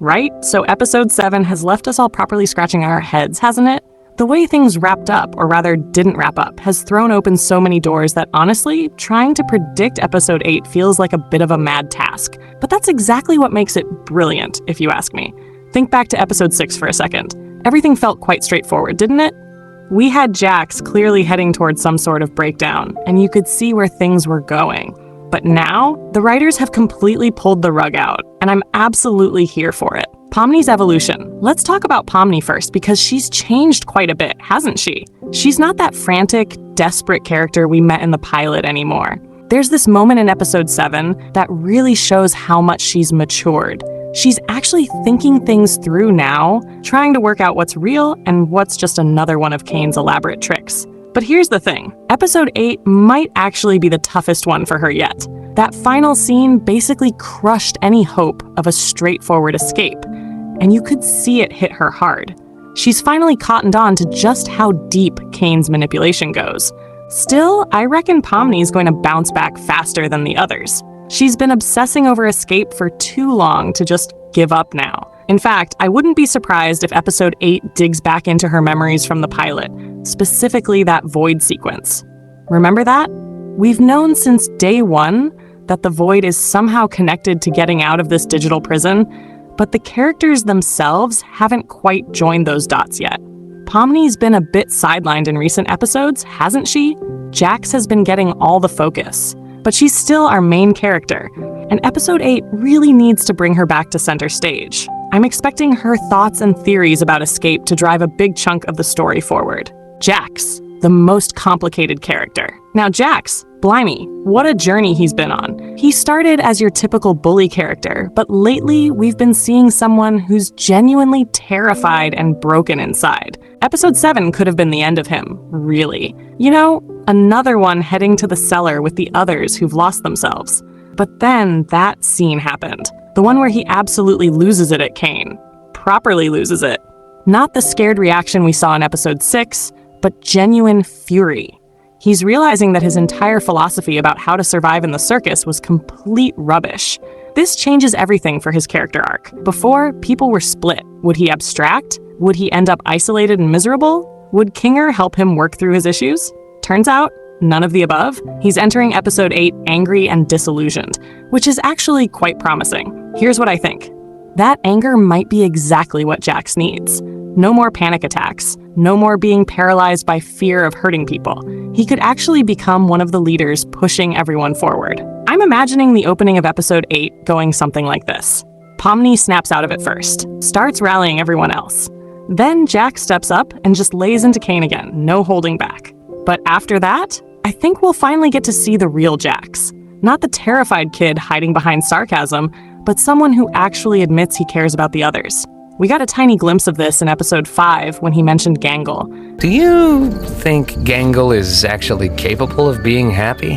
Right? So episode 7 has left us all properly scratching our heads, hasn't it? The way things wrapped up, or rather didn't wrap up, has thrown open so many doors that honestly, trying to predict episode 8 feels like a bit of a mad task. But that's exactly what makes it brilliant, if you ask me. Think back to episode 6 for a second. Everything felt quite straightforward, didn't it? We had Jax clearly heading towards some sort of breakdown, and you could see where things were going. But now, the writers have completely pulled the rug out, and I'm absolutely here for it. Pomni's evolution. Let's talk about Pomni first, because she's changed quite a bit, hasn't she? She's not that frantic, desperate character we met in the pilot anymore. There's this moment in episode 7 that really shows how much she's matured. She's actually thinking things through now, trying to work out what's real and what's just another one of Kane's elaborate tricks. But here's the thing, episode 8 might actually be the toughest one for her yet. That final scene basically crushed any hope of a straightforward escape, and you could see it hit her hard. She's finally cottoned on to just how deep Kane's manipulation goes. Still, I reckon Pomni's going to bounce back faster than the others. She's been obsessing over escape for too long to just give up now. In fact, I wouldn't be surprised if episode 8 digs back into her memories from the pilot, specifically that void sequence. Remember that? We've known since day 1 that the void is somehow connected to getting out of this digital prison, but the characters themselves haven't quite joined those dots yet. Pomni's been a bit sidelined in recent episodes, hasn't she? Jax has been getting all the focus, but she's still our main character, and episode 8 really needs to bring her back to center stage. I'm expecting her thoughts and theories about escape to drive a big chunk of the story forward. Jax, the most complicated character. Now Jax, blimey, what a journey he's been on. He started as your typical bully character, but lately we've been seeing someone who's genuinely terrified and broken inside. Episode 7 could have been the end of him, really. You know, another one heading to the cellar with the others who've lost themselves. But then that scene happened. The one where he absolutely loses it at Kane. Properly loses it. Not the scared reaction we saw in episode 6, but genuine fury. He's realizing that his entire philosophy about how to survive in the circus was complete rubbish. This changes everything for his character arc. Before, people were split. Would he abstract? Would he end up isolated and miserable? Would Kinger help him work through his issues? Turns out, none of the above. He's entering episode 8 angry and disillusioned, which is actually quite promising. Here's what I think. That anger might be exactly what Jax needs. No more panic attacks. No more being paralyzed by fear of hurting people. He could actually become one of the leaders pushing everyone forward. I'm imagining the opening of episode 8 going something like this. Pomni snaps out of it first, starts rallying everyone else. Then Jax steps up and just lays into Kane again, no holding back. But after that, I think we'll finally get to see the real Jax. Not the terrified kid hiding behind sarcasm, but someone who actually admits he cares about the others. We got a tiny glimpse of this in episode 5 when he mentioned Gangle. Do you think Gangle is actually capable of being happy?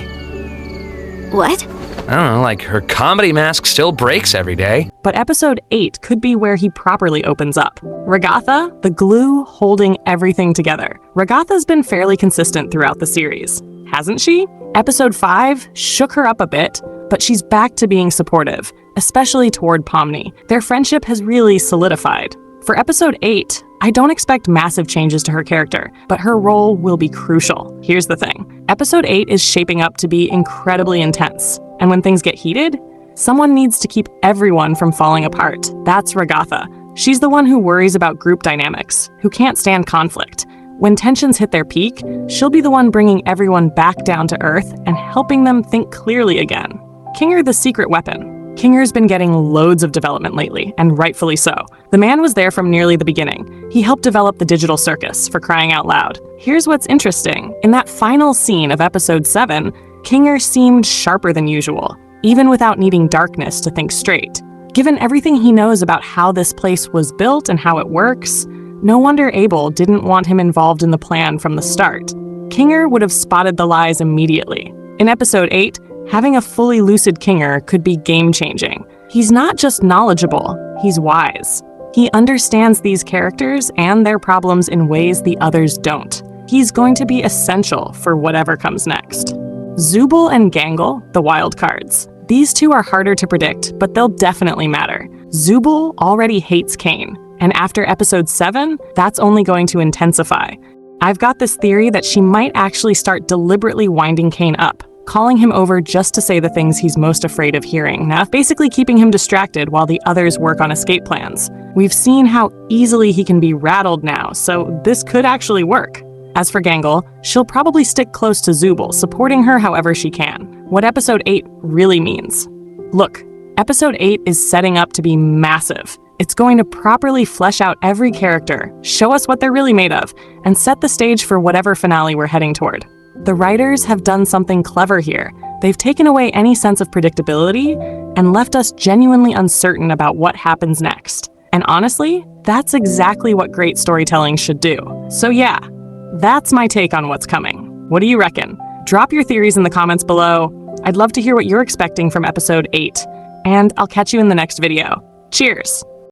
What? I don't know, like her comedy mask still breaks every day. But episode 8 could be where he properly opens up. Ragatha, the glue holding everything together. Ragatha's been fairly consistent throughout the series, hasn't she? Episode 5 shook her up a bit, but she's back to being supportive, especially toward Pomni. Their friendship has really solidified. For episode 8, I don't expect massive changes to her character, but her role will be crucial. Here's the thing. Episode 8 is shaping up to be incredibly intense, and when things get heated, someone needs to keep everyone from falling apart. That's Ragatha. She's the one who worries about group dynamics, who can't stand conflict. When tensions hit their peak, she'll be the one bringing everyone back down to earth and helping them think clearly again. Kinger the secret weapon. Kinger's been getting loads of development lately, and rightfully so. The man was there from nearly the beginning. He helped develop the digital circus, for crying out loud. Here's what's interesting. In that final scene of episode 7, Kinger seemed sharper than usual, even without needing darkness to think straight. Given everything he knows about how this place was built and how it works, no wonder Abel didn't want him involved in the plan from the start. Kinger would have spotted the lies immediately. In episode 8, having a fully lucid Kinger could be game-changing. He's not just knowledgeable, he's wise. He understands these characters and their problems in ways the others don't. He's going to be essential for whatever comes next. Zubil and Gangle, the wild cards. These two are harder to predict, but they'll definitely matter. Zubil already hates Cain, and after episode 7, that's only going to intensify. I've got this theory that she might actually start deliberately winding Cain up, calling him over just to say the things he's most afraid of hearing, now basically keeping him distracted while the others work on escape plans. We've seen how easily he can be rattled now, so this could actually work. As for Gangle, she'll probably stick close to Zubil, supporting her however she can. What episode 8 really means. Look, episode 8 is setting up to be massive. It's going to properly flesh out every character, show us what they're really made of, and set the stage for whatever finale we're heading toward. The writers have done something clever here. They've taken away any sense of predictability and left us genuinely uncertain about what happens next. And honestly, that's exactly what great storytelling should do. So yeah, that's my take on what's coming. What do you reckon? Drop your theories in the comments below. I'd love to hear what you're expecting from episode 8. And I'll catch you in the next video. Cheers!